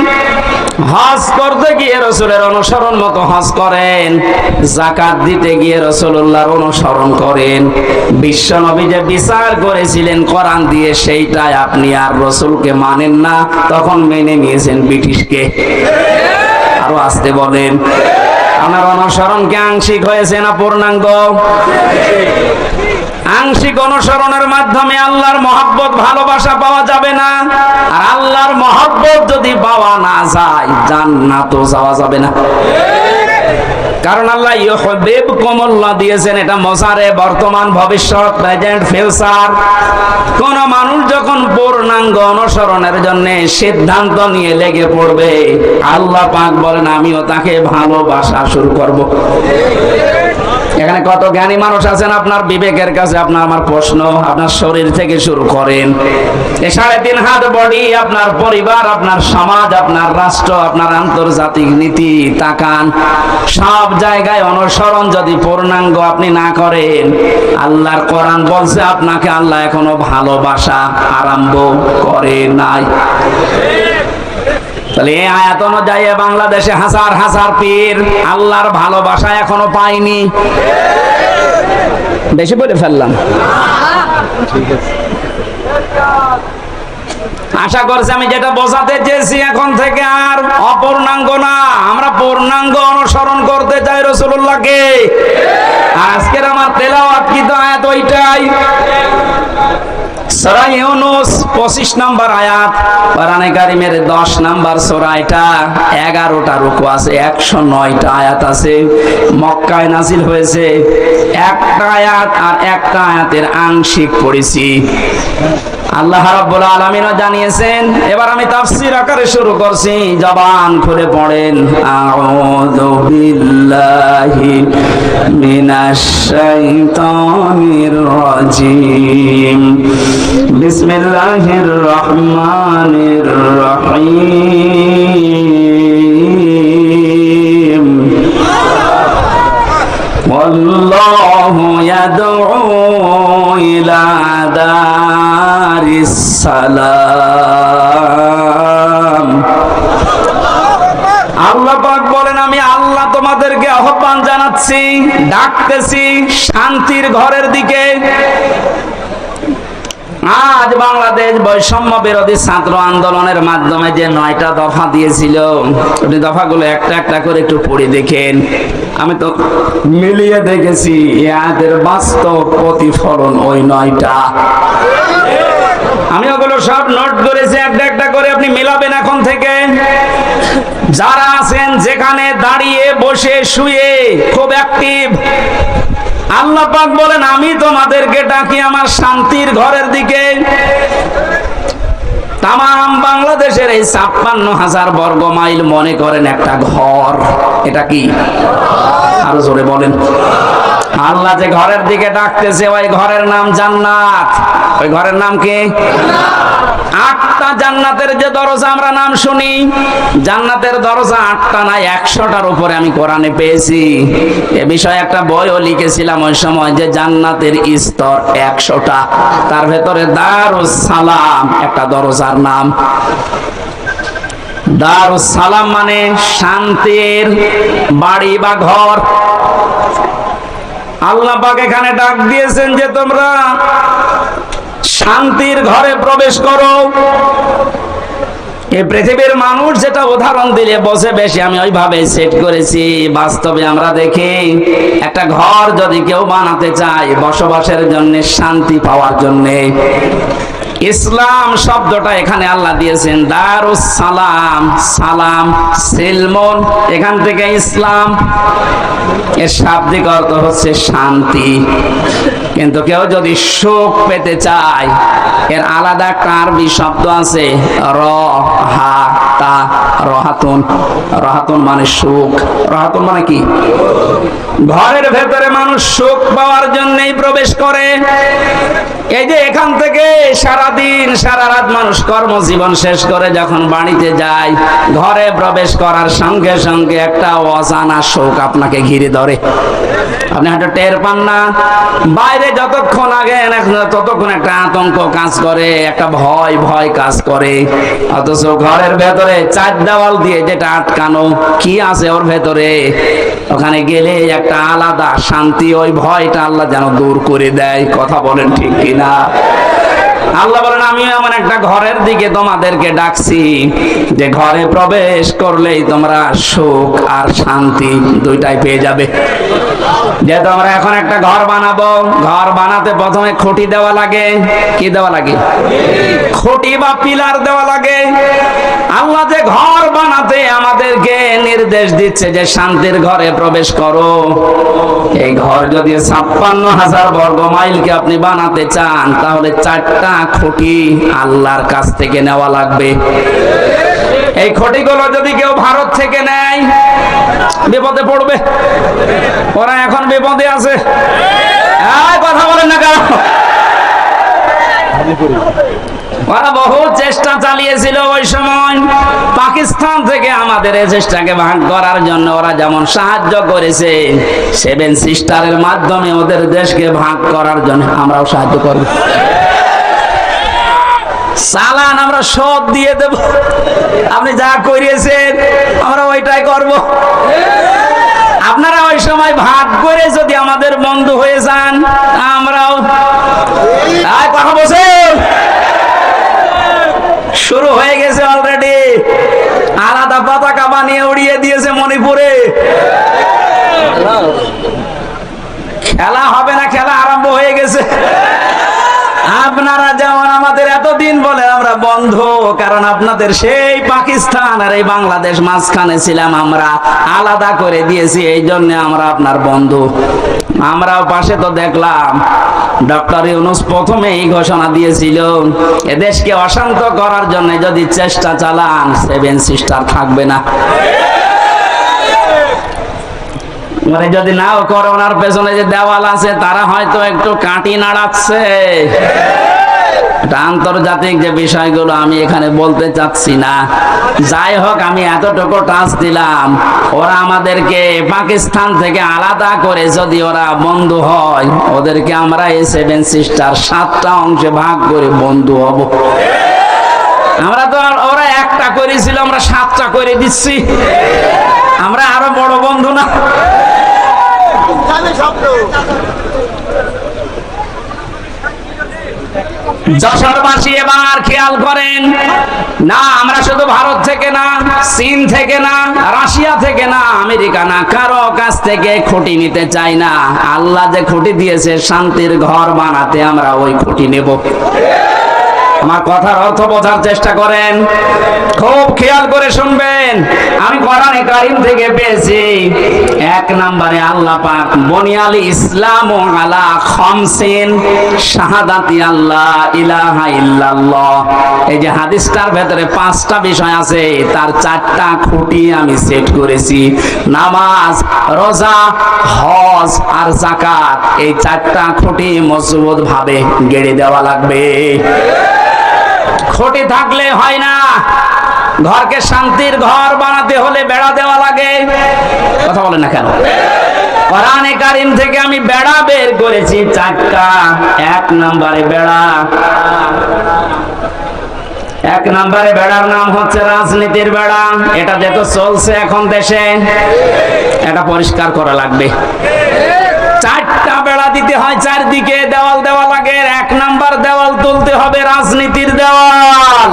হজ করতে গিয়ে রাসূলের অনুসরণ মতো হজ করেন, যাকাত দিতে গিয়ে রাসূলুল্লাহর অনুসরণ করেন, বিশ্ব নবী যে বিচার করেছিলেন কোরআন দিয়ে সেইটাই আপনি আর রাসূলকে মানেন না, তখন মেনে নিয়েছেন ব্রিটিশকে। আরো আসতে বলেন। আপনার অনুসরণ কি আংশিক হয়েছে না পূর্ণাঙ্গ? আংশিক অনুসরণের মাধ্যমে আল্লাহর মহব্বত ভালোবাসা পাওয়া যাবে না, আর আল্লাহর মহব্বত যদি পাওয়া না যায় জান্নাতও যাওয়া যাবে না। কারণ আল্লাহ ইউহিব্বুকুমুল্লাহ দিয়েছেন, এটা মজারে বর্তমান ভবিষ্যৎ প্রেজেন্ট ফিউচার। কোন মানুষ যখন পূর্ণাঙ্গ অনুসরণের জন্য সিদ্ধান্ত নিয়ে লেগে পড়বে, আল্লাহ পাক বলেন আমিও তাকে ভালোবাসা শুরু করব। এখানে কত জ্ঞানী মানুষ আছেন, আপনার বিবেকের কাছে আপনার আমার প্রশ্ন, আপনার শরীর থেকে শুরু করেন, 3.5 হাত বডি, আপনার পরিবার, আপনার সমাজ, আপনার রাষ্ট্র, আপনার আন্তর্জাতিক নীতি তাকান, সব জায়গায় অনুসরণ যদি পূর্ণাঙ্গ আপনি না করেন, আল্লাহর কোরআন বলছে আপনাকে আল্লাহ এখনো ভালোবাসা আরম্ভ করে নাই। তাহলে এই আয়াত অনুযায়ী বাংলাদেশে হাজার হাজার পীর আল্লাহর ভালোবাসা এখনো পায়নি। বেশি বলে ফেললাম? আশা করছি আমি যেটা বোঝাতে চেয়েছি এখন থেকে আর অপূর্ণাঙ্গ না, আমরা পূর্ণাঙ্গ অনুসরণ করতে চাই রাসূলুল্লাহকে। আজকের আমার তেলাওয়াত কি তো আয়াত ওইটাই। সূরা ইউনূস 25 নম্বর আয়াত, কোরআনে কারীমের 10 নম্বর সূরা, এটা 11টা রুকু আছে, 109টা আয়াত আছে। মক্কায় নাযিল হয়েছে। একটা আয়াত আর একটা আয়াতের আংশিক পড়েছি। আল্লাহ রাব্বুল আলামিন জানিয়েছেন। এবার আমি তাফসীর আকারে শুরু করছি, জবান খুলে পড়েন। আউযু বিল্লাহি মিনাশ শাইতানির রাজিম। বিসমিল্লাহির রহমানির রহিম। ওয়াল্লাহু ইয়াদউ ইলা দারিস সালাম। আল্লাহ পাক বলেন, আমি আল্লাহ তোমাদেরকে আহ্বান জানাচ্ছি, ডাকতেছি শান্তির ঘরের দিকে। আজ বাংলাদেশ বৈষম্য বিরোধী ছাত্র আন্দোলনের মাধ্যমে যে 9টা দফা দিয়েছিল, ওই দফাগুলো একটা একটা করে একটু পড়ে দেখেন। আমি তো মিলিয়ে দেখেছি এদের বাস্তব প্রতিফলন ওই 9টা। আমি ওগুলো সব নোট করেছি, একটা একটা করে আপনি মিলাবেন এখন থেকে। যারা আছেন যেখানে, দাঁড়িয়ে, বসে, শুয়ে, খুব অ্যাক্টিভ, আল্লাহ পাক বলেন, আমি তোমাদেরকে ডাকি আমার শান্তির ঘরের দিকে। তামাম বাংলাদেশের এই 56,000 বর্গ মাইল মনে করেন একটা ঘর। এটা কি? আরো জোরে বলেন। আল্লাহ যে ঘরের দিকে ডাকতেছে, ওই ঘরের নাম জান্নাত। ওই ঘরের নাম কি? 8টা জান্নাতের যে দরজা আমরা নাম শুনি, জান্নাতের দরজা 8টা না 100টার উপরে আমি কোরআনে পেয়েছি। এ বিষয়ে একটা বইও লিখেছিলাম ওই সময়, যে জান্নাতের স্তর 100টা। তার ভেতরে দারুস সালাম একটা দরজার নাম। দারুস সালাম মানে শান্তির বাড়ি বা ঘর। আল্লাহ পাক এখানে ডাক দিয়েছেন যে তোমরা শান্তির ঘরে প্রবেশ করো। এই পৃথিবীর মানুষ যেটা উদাহরণ দিলে বসে বেশি, আমি ওইভাবে সেট করেছি। বাস্তবে আমরা দেখি একটা ঘর যদি কেউ বানাতে চায় বসবাসের জন্য, শান্তি পাওয়ার জন্য, ইসলাম শব্দটা এখানে আল্লাহ দিয়েছেন দারুস সালাম। সালাম সিলমন, এখান থেকে ইসলাম, এর শাব্দিক অর্থ হচ্ছে শান্তি। কিন্তু কেউ যদি সুখ পেতে চায়, এর আলাদা একটা আরবি শব্দ আছে রহাতা, রহাতুন। রহাতুন মানে সুখ। রহাতুন মানে কি? ঘরের ভেতরে মানুষ সুখ পাওয়ার জন্যই প্রবেশ করে। এই যে এখান থেকে সারাদিন সারা রাত মানুষ কর্মজীবন শেষ করে যখন বাড়িতে যায়, ঘরে প্রবেশ করার সঙ্গে সঙ্গে একটা অজানা শোক আপনাকে ঘিরে ধরে। আপনি হয়তো টের পান না। বাইরে যতক্ষণ আগে ততক্ষণ একটা আতঙ্ক কাজ করে, একটা ভয় ভয় কাজ করে। অথচ ঘরের ভেতরে 4 দেওয়াল দিয়ে যেটা আটকানো, কি আছে ওর ভেতরে, ওখানে গেলে একটা আলাদা শান্তি, ওই ভয়টা আল্লাহ যেন দূর করে দেয়। কথা বলেন ঠিক কিনা? আল্লাহ বলেন, আমি এমন একটা ঘরের দিকে তোমাদেরকে ডাকছি, যে ঘরে প্রবেশ করলেই তোমরা সুখ আর শান্তি দুইটাই পেয়ে যাবে। যে তোমরা এখন একটা ঘর বানাবো, ঘর বানাতে প্রথমে খুঁটি দেওয়া লাগে। কি দেওয়া লাগে? খুঁটি বা পিলার দেওয়া লাগে। আল্লাহ যে ঘর বানাতে আমাদেরকে নির্দেশ দিচ্ছে যে শান্তির ঘরে প্রবেশ করো। এই ঘর যদি 56,000 বর্গ মাইলকে আপনি বানাতে চান, তাহলে 4টা খুঁটি আল্লাহর কাছ থেকে নেওয়া লাগবে। এই খুঁটিগুলো যদি কেউ ভারত থেকে নেয়, বিপদে পড়বে। ওরা এখন বিপদে আছে। কথা বলেন না কেন? ওরা বহু চেষ্টা চালিয়েছিল ওই সময়। পাকিস্তান থেকে আমাদের এই চেষ্টাকে ভাগ করার জন্য ওরা যেমন সাহায্য করেছে, 7 সিস্টারের মাধ্যমে ওদের দেশকে ভাগ করার জন্য আমরাও সাহায্য করব। চালান আমরা সব দিয়ে দেব, আপনি যা করিয়েছেন আমরা ওইটাই করব। আপনারা ওই সময় ভাগ করে যদি আমাদের বন্ধু হয়ে যান, আমরাও কথা বলছে শুরু হয়ে গেছে অলরেডি। আলাদা পতাকা বানিয়ে উড়িয়ে দিয়েছে মণিপুরে। খেলা হবে না, খেলা আরম্ভ হয়ে গেছে। আপনারা যেমন আমরা বন্ধু, কারণ আপনাদের সেই পাকিস্তান আর এই বাংলাদেশ মাঝখানে ছিলাম আমরা, আলাদা করে দিয়েছি, এই জন্য আমরা আপনার বন্ধু। আমরাও পাশে তো দেখলাম ডক্টর ইউনূস প্রথমে এই ঘোষণা দিয়েছিল, এদেশকে অশান্ত করার জন্য যদি চেষ্টা চালান, সেভেন সিস্টার থাকবে না। মানে যদি নাও করে, ওনার পেছনে যে দেওয়াল আছে তারা হয়তো একটু কাঁটি নাড়াচ্ছে। এটা আন্তর্জাতিক যে বিষয়গুলো আমি এখানে বলতে চাচ্ছি না। যাই হোক, আমি এতটুকু টাচ দিলাম, ওরা আমাদেরকে পাকিস্তান থেকে আলাদা করে যদি ওরা বন্ধু হয়, ওদেরকে আমরা এই সেভেন সিস্টার 7টা অংশে ভাগ করে বন্ধু হব। আমরা তো, ওরা একটা করেছিল, আমরা 7টা করে দিচ্ছি, আমরা আরো বড় বন্ধু না? যশোরবাসী এবার খেয়াল করেন, না আমরা শুধু ভারত থেকে না, চীন থেকে না, রাশিয়া থেকে না, আমেরিকা না, কারো কাছ থেকে খুঁটি নিতে চাই না। আল্লাহ যে খুঁটি দিয়েছে শান্তির ঘর বানাতে, আমরা ওই খুঁটি নেব। আমার কথার অর্থ বোঝার চেষ্টা করেন, খুব খেয়াল করে শুনবেন। আমি কোরআনে কারীম থেকে পেয়েছি, 1 নম্বরে আল্লাহ পাক বুনিয়াল ইসলাম আলা খামসিন শাহাদাতি আল্লাহ ইলাহা ইল্লাল্লাহ। এই যে হাদিসটার ভেতরে 5টা বিষয় আছে, তার 4টা খুঁটি আমি সেট করেছি। নামাজ, রোজা, হজ আর যাকাত, এই 4টা খুঁটি মজবুত ভাবে গেড়ে দেওয়া লাগবে। খুঁটি থাকলে হয় না। ঘরকে শান্তির ঘর বানাতে হলে বেড়া দেওয়া লাগে। কথা বলেন না কেন? কোরআনে কারীম থেকে আমি বেড়া বের করেছি 4টা। 1 নম্বরে বেড়া, 1 নম্বরে বেড়ার নাম হচ্ছে রাজনীতির বেড়া। এটা যেহেতু চলছে এখন দেশে, এটা পরিষ্কার করা লাগবে। 4টা বেড়া দিতে হয়, চারদিকে দেওয়াল দেওয়া লাগে। 1 নাম্বার দেওয়াল তুলতে হবে রাজনীতির দেওয়াল।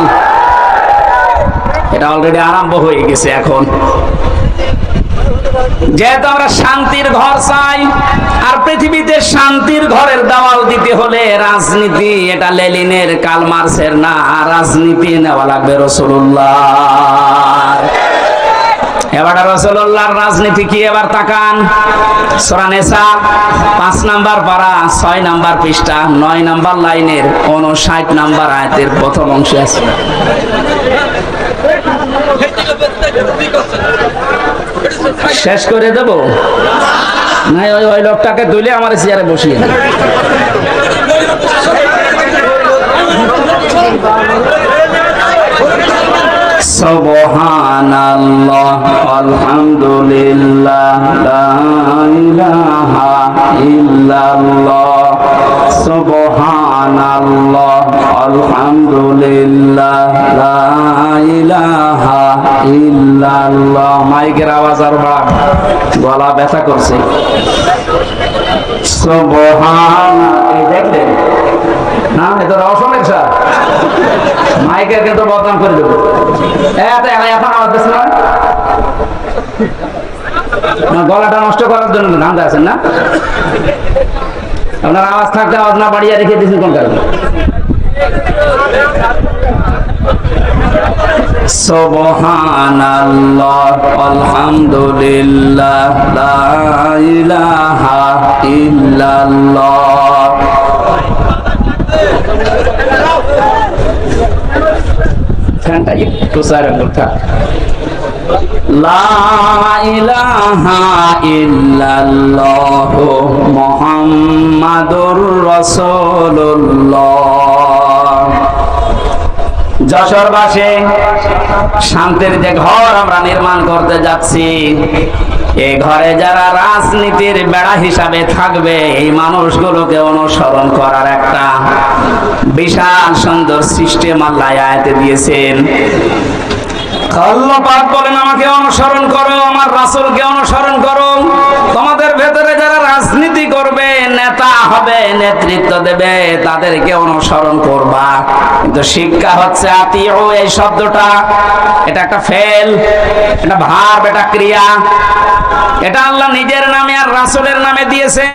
এটা অলরেডি আরম্ভ হয়ে গেছে এখন। যেহেতু আমরা শান্তির ঘর চাই, আর পৃথিবীতে শান্তির ঘরের দেওয়াল দিতে হলে রাজনীতি, এটা লেনিনের কার্ল মার্ক্সের না, রাজনীতি নেওয়া লাগবে রাসূলুল্লাহ। এবার রাসূলুল্লাহর রাজনীতি কি? এবার তাকান, সূরা নিসা 5 নাম্বার পারা 6 নাম্বার পৃষ্ঠা 9 নাম্বার লাইনের 59 নাম্বার আয়াতের প্রথম অংশে আছে। শেষ করে দেব না? ওই লোকটাকে তুলে আমার চেয়ারে বসিয়ে দেব। সুবহানাল্লাহ আলহামদুলিল্লাহ লা ইলাহা ইল্লাল্লাহ। সুবহানাল্লাহ আলহামদুলিল্লাহ লা ইলাহা ইল্লাল্লাহ। মাইকের আওয়াজ আর বাড়া, গলা ব্যথা করছে। সুবহানাল্লাহ, এই দেখলেন না? এটা রসমের স্যার, মাইকের কিন্তু বদনাম করে দেবো। এখন আওয়াজ দিচ্ছে না, গলাটা নষ্ট করার জন্য ধান্দা আছেন না? আপনার আওয়াজ থাকতে আওয়াজ না বাড়িয়ে রেখে দিয়েছেন কোন কারণে? সুবহানাল্লাহ আলহামদুলিল্লাহ লা ইলাহা ইল্লাল্লাহ। ফ্যানটা একটু সাইলেন্ট করতে। লা ইলাহা ইল্লাল্লাহ মুহাম্মাদুর রাসূলুল্লাহ। যশোরবাসী, শান্তির যে ঘর আমরা নির্মাণ করতে যাচ্ছি, এই ঘরে যারা রাজনীতির বেড়া হিসাবে থাকবে, এই মানুষগুলোকে অনুসরণ করার একটা বিশাল সুন্দর সিস্টেম আল্লাহ আয়াতে দিয়েছেন। আল্লাহ পাক বলেন, আমাকে অনুসরণ করো, আমার রাসূলকে অনুসরণ করো। তোমাদের ভেতরে যারা রাজনীতি করবে, নেতা হবে, নেতৃত্ব দেবে, তাদেরকে অনুসরণ করবা। কিন্তু শিক্ষা হচ্ছে আতিউ, এই শব্দটা এটা একটা ফেল, এটা ভার্ব, এটা ক্রিয়া। এটা আল্লাহ নিজের নামে আর রাসূলের নামে দিয়েছে।